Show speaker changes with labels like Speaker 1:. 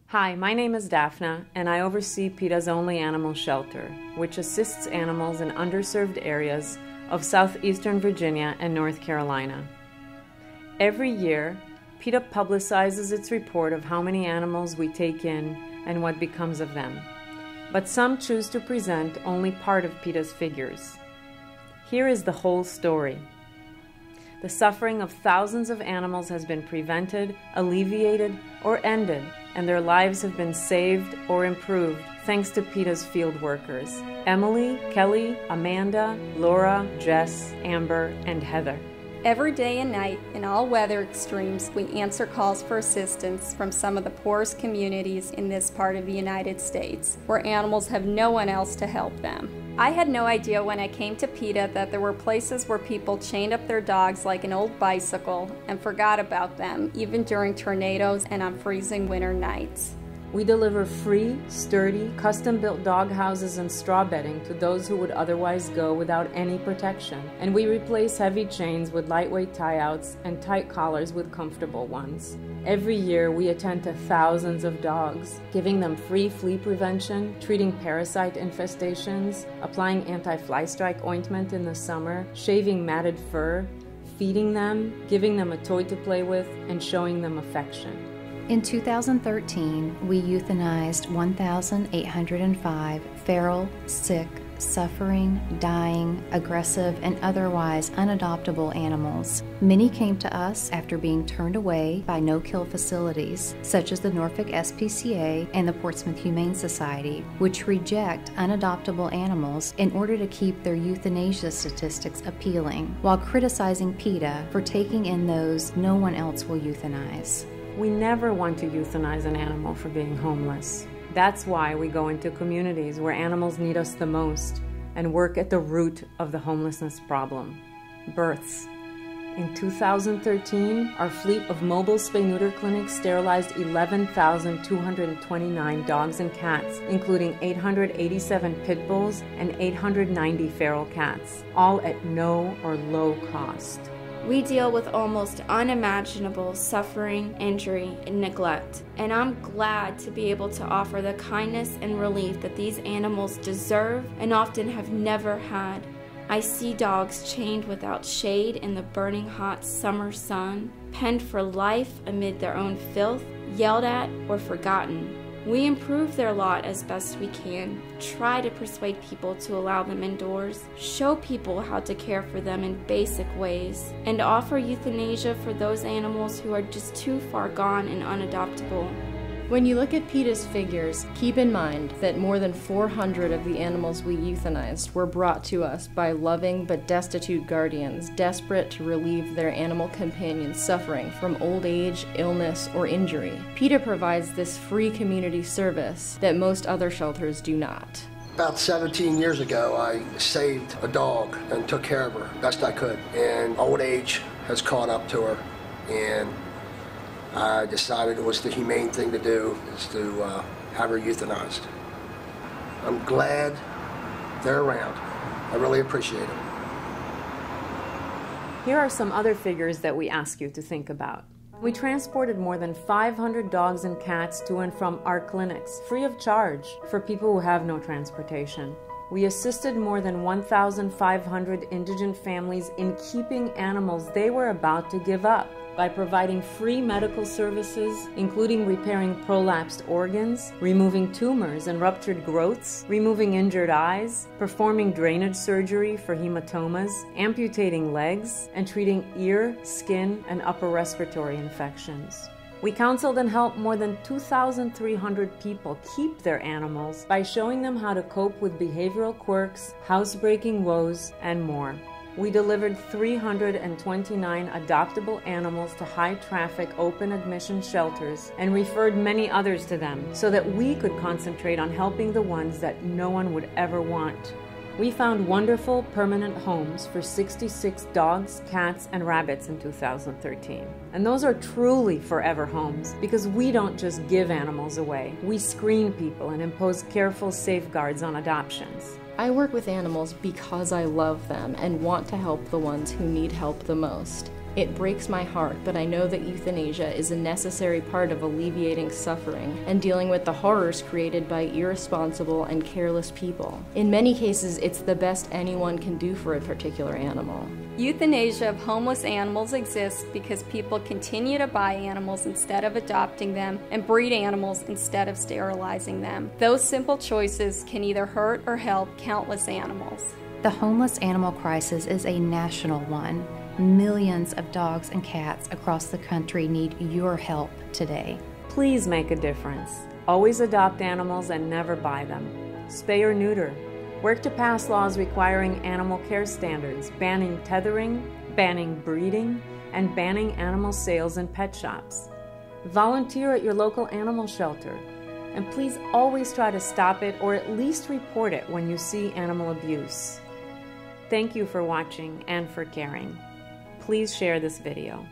Speaker 1: Hi, my name is Daphna, and I oversee PETA's only animal shelter, which assists animals in underserved areas of southeastern Virginia and North Carolina. Every year, PETA publicizes its report of how many animals we take in and what becomes of them. But some choose to present only part of PETA's figures. Here is the whole story. The suffering of thousands of animals has been prevented, alleviated, or ended, and their lives have been saved or improved thanks to PETA's field workers: Emily, Kelly, Amanda, Laura, Jess, Amber, and Heather.
Speaker 2: Every day and night, in all weather extremes, we answer calls for assistance from some of the poorest communities in this part of the United States, where animals have no one else to help them. I had no idea when I came to PETA that there were places where people chained up their dogs like an old bicycle and forgot about them, even during tornadoes and on freezing winter nights.
Speaker 1: We deliver free, sturdy, custom-built dog houses and straw bedding to those who would otherwise go without any protection. And we replace heavy chains with lightweight tie-outs and tight collars with comfortable ones. Every year, we attend to thousands of dogs, giving them free flea prevention, treating parasite infestations, applying anti-fly strike ointment in the summer, shaving matted fur, feeding them, giving them a toy to play with, and showing them affection.
Speaker 3: In 2013, we euthanized 1,805 feral, sick, suffering, dying, aggressive, and otherwise unadoptable animals. Many came to us after being turned away by no-kill facilities, such as the Norfolk SPCA and the Portsmouth Humane Society, which reject unadoptable animals in order to keep their euthanasia statistics appealing, while criticizing PETA for taking in those no one else will euthanize.
Speaker 1: We never want to euthanize an animal for being homeless. That's why we go into communities where animals need us the most and work at the root of the homelessness problem: births. In 2013, our fleet of mobile spay-neuter clinics sterilized 11,229 dogs and cats, including 887 pit bulls and 890 feral cats, all at no or low cost.
Speaker 4: We deal with almost unimaginable suffering, injury, and neglect, and I'm glad to be able to offer the kindness and relief that these animals deserve and often have never had. I see dogs chained without shade in the burning hot summer sun, penned for life amid their own filth, yelled at or forgotten. We improve their lot as best we can, try to persuade people to allow them indoors, show people how to care for them in basic ways, and offer euthanasia for those animals who are just too far gone and unadoptable.
Speaker 5: When you look at PETA's figures, keep in mind that more than 400 of the animals we euthanized were brought to us by loving but destitute guardians desperate to relieve their animal companions' suffering from old age, illness, or injury. PETA provides this free community service that most other shelters do not.
Speaker 6: About 17 years ago, I saved a dog and took care of her best I could. And old age has caught up to her, and I decided it was the humane thing to do, is to have her euthanized. I'm glad they're around. I really appreciate it.
Speaker 1: Here are some other figures that we ask you to think about. We transported more than 500 dogs and cats to and from our clinics, free of charge, for people who have no transportation. We assisted more than 1,500 indigent families in keeping animals they were about to give up by providing free medical services, including repairing prolapsed organs, removing tumors and ruptured growths, removing injured eyes, performing drainage surgery for hematomas, amputating legs, and treating ear, skin, and upper respiratory infections. We counseled and helped more than 2,300 people keep their animals by showing them how to cope with behavioral quirks, housebreaking woes, and more. We delivered 329 adoptable animals to high-traffic open admission shelters and referred many others to them so that we could concentrate on helping the ones that no one would ever want. We found wonderful permanent homes for 66 dogs, cats, and rabbits in 2013. And those are truly forever homes because we don't just give animals away. We screen people and impose careful safeguards on adoptions.
Speaker 5: I work with animals because I love them and want to help the ones who need help the most. It breaks my heart, but I know that euthanasia is a necessary part of alleviating suffering and dealing with the horrors created by irresponsible and careless people. In many cases, it's the best anyone can do for a particular animal.
Speaker 2: Euthanasia of homeless animals exists because people continue to buy animals instead of adopting them and breed animals instead of sterilizing them. Those simple choices can either hurt or help countless animals.
Speaker 3: The homeless animal crisis is a national one. Millions of dogs and cats across the country need your help today.
Speaker 1: Please make a difference. Always adopt animals and never buy them. Spay or neuter. Work to pass laws requiring animal care standards, banning tethering, banning breeding, and banning animal sales in pet shops. Volunteer at your local animal shelter. And please always try to stop it or at least report it when you see animal abuse. Thank you for watching and for caring. Please share this video.